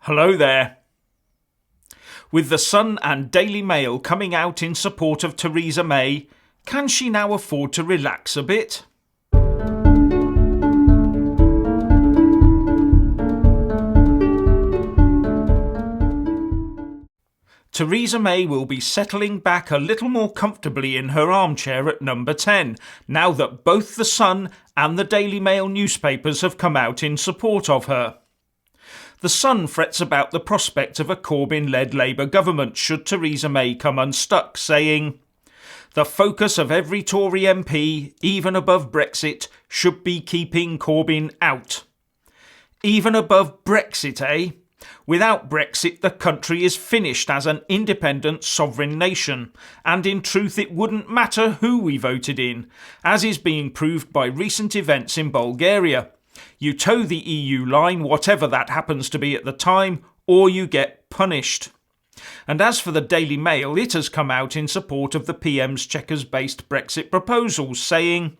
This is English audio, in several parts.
Hello there. With the Sun and Daily Mail coming out in support of Theresa May, can she now afford to relax a bit? Theresa May will be settling back a little more comfortably in her armchair at number 10, now that both the Sun and the Daily Mail newspapers have come out in support of her. The Sun frets about the prospect of a Corbyn-led Labour government should Theresa May come unstuck, saying, "The focus of every Tory MP, even above Brexit, should be keeping Corbyn out." Even above Brexit, eh? Without Brexit, the country is finished as an independent sovereign nation, and in truth it wouldn't matter who we voted in, as is being proved by recent events in Bulgaria. You toe the EU line, whatever that happens to be at the time, or you get punished. And as for the Daily Mail, it has come out in support of the PM's Chequers-based Brexit proposals, saying,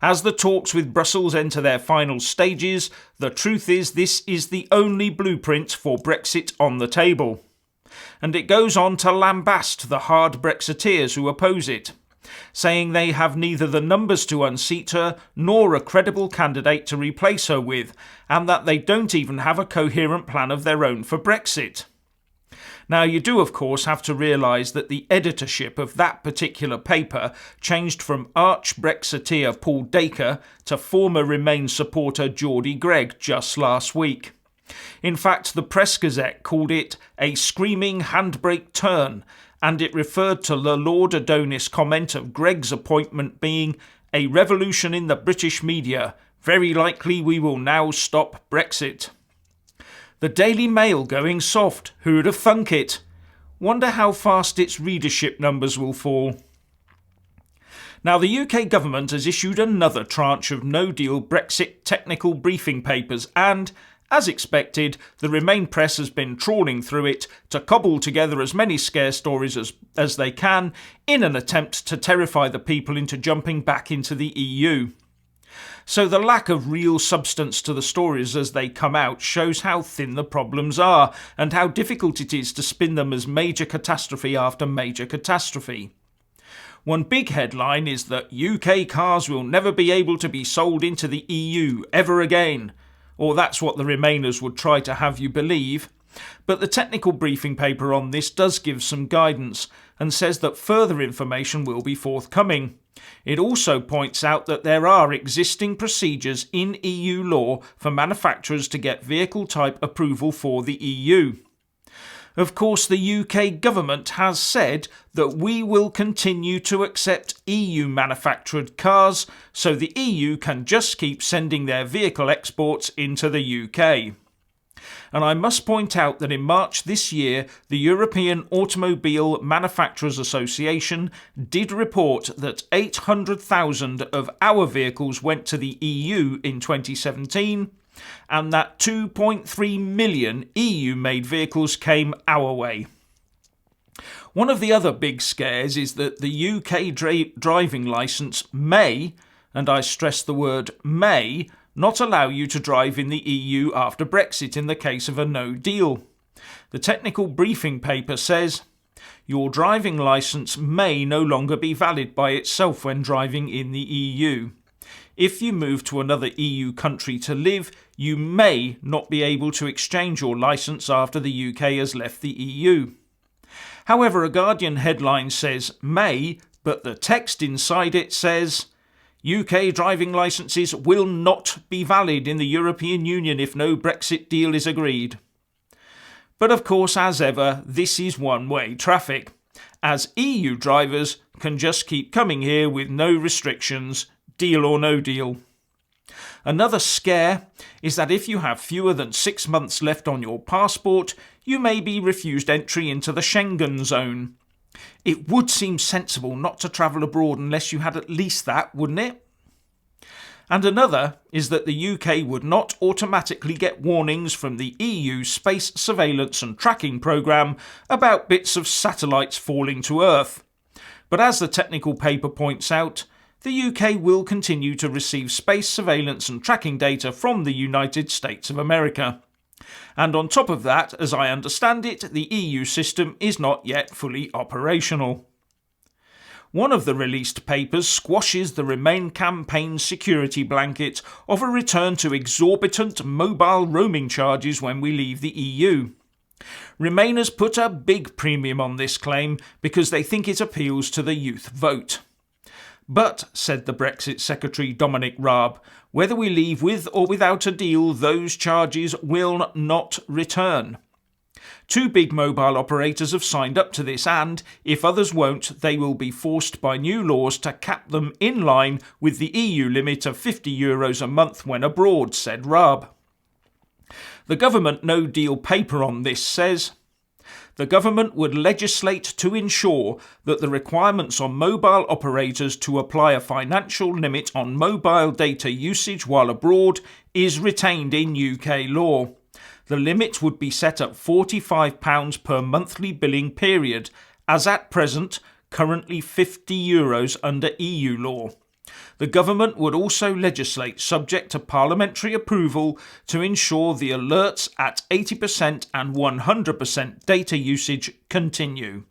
"As the talks with Brussels enter their final stages, the truth is this is the only blueprint for Brexit on the table." And it goes on to lambast the hard Brexiteers who oppose it, saying they have neither the numbers to unseat her nor a credible candidate to replace her with, and that they don't even have a coherent plan of their own for Brexit. Now, you do of course have to realise that the editorship of that particular paper changed from arch-Brexiteer Paul Dacre to former Remain supporter Geordie Greig just last week. In fact, the Press Gazette called it a screaming handbrake turn, and it referred to the Lord Adonis comment of Greig's appointment being a revolution in the British media. Very likely we will now stop Brexit. The Daily Mail going soft, who'd have thunk it? Wonder how fast its readership numbers will fall. Now, the UK government has issued another tranche of no-deal Brexit technical briefing papers and, as expected, the Remain press has been trawling through it to cobble together as many scare stories as they can in an attempt to terrify the people into jumping back into the EU. So the lack of real substance to the stories as they come out shows how thin the problems are and how difficult it is to spin them as major catastrophe after major catastrophe. One big headline is that UK cars will never be able to be sold into the EU ever again, or that's what the Remainers would try to have you believe. But the technical briefing paper on this does give some guidance and says that further information will be forthcoming. It also points out that there are existing procedures in EU law for manufacturers to get vehicle type approval for the EU. Of course, the UK government has said that we will continue to accept EU manufactured cars, so the EU can just keep sending their vehicle exports into the UK. And I must point out that in March this year, the European Automobile Manufacturers Association did report that 800,000 of our vehicles went to the EU in 2017, and that 2.3 million EU-made vehicles came our way. One of the other big scares is that the UK driving licence may, and I stress the word may, not allow you to drive in the EU after Brexit in the case of a no deal. The technical briefing paper says, your driving licence may no longer be valid by itself when driving in the EU. If you move to another EU country to live, you may not be able to exchange your licence after the UK has left the EU. However, a Guardian headline says may, but the text inside it says, UK driving licences will not be valid in the European Union if no Brexit deal is agreed. But of course, as ever, this is one-way traffic, as EU drivers can just keep coming here with no restrictions, deal or no deal. Another scare is that if you have fewer than 6 months left on your passport, you may be refused entry into the Schengen zone. It would seem sensible not to travel abroad unless you had at least that, wouldn't it? And another is that the UK would not automatically get warnings from the EU Space Surveillance and Tracking Programme about bits of satellites falling to Earth. But as the technical paper points out, the UK will continue to receive space surveillance and tracking data from the United States of America. And on top of that, as I understand it, the EU system is not yet fully operational. One of the released papers squashes the Remain campaign's security blanket of a return to exorbitant mobile roaming charges when we leave the EU. Remainers put a big premium on this claim because they think it appeals to the youth vote. But, said the Brexit Secretary Dominic Raab, whether we leave with or without a deal, those charges will not return. 2 big mobile operators have signed up to this and, if others won't, they will be forced by new laws to cap them in line with the EU limit of €50 a month when abroad, said Raab. The government no-deal paper on this says, the government would legislate to ensure that the requirements on mobile operators to apply a financial limit on mobile data usage while abroad is retained in UK law. The limit would be set at £45 per monthly billing period, as at present, currently €50 under EU law. The government would also legislate, subject to parliamentary approval, to ensure the alerts at 80% and 100% data usage continue.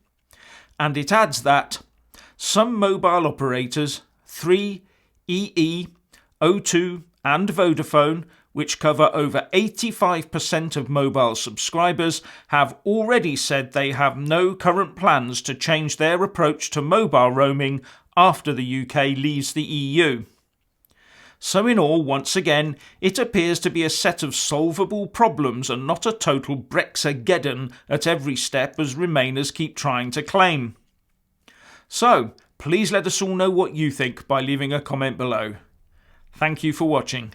And it adds that some mobile operators, 3, EE, O2 and Vodafone, which cover over 85% of mobile subscribers, have already said they have no current plans to change their approach to mobile roaming after the UK leaves the EU. So in all, once again, it appears to be a set of solvable problems and not a total Brexageddon at every step as Remainers keep trying to claim. So, please let us all know what you think by leaving a comment below. Thank you for watching.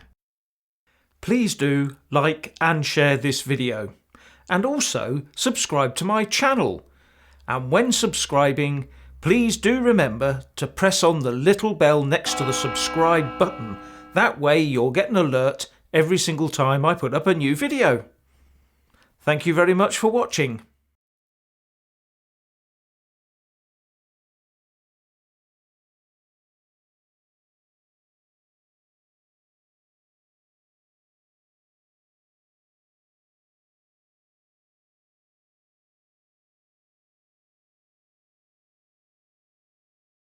Please do like and share this video, and also subscribe to my channel. And when subscribing, please do remember to press on the little bell next to the subscribe button. That way you'll get an alert every single time I put up a new video. Thank you very much for watching.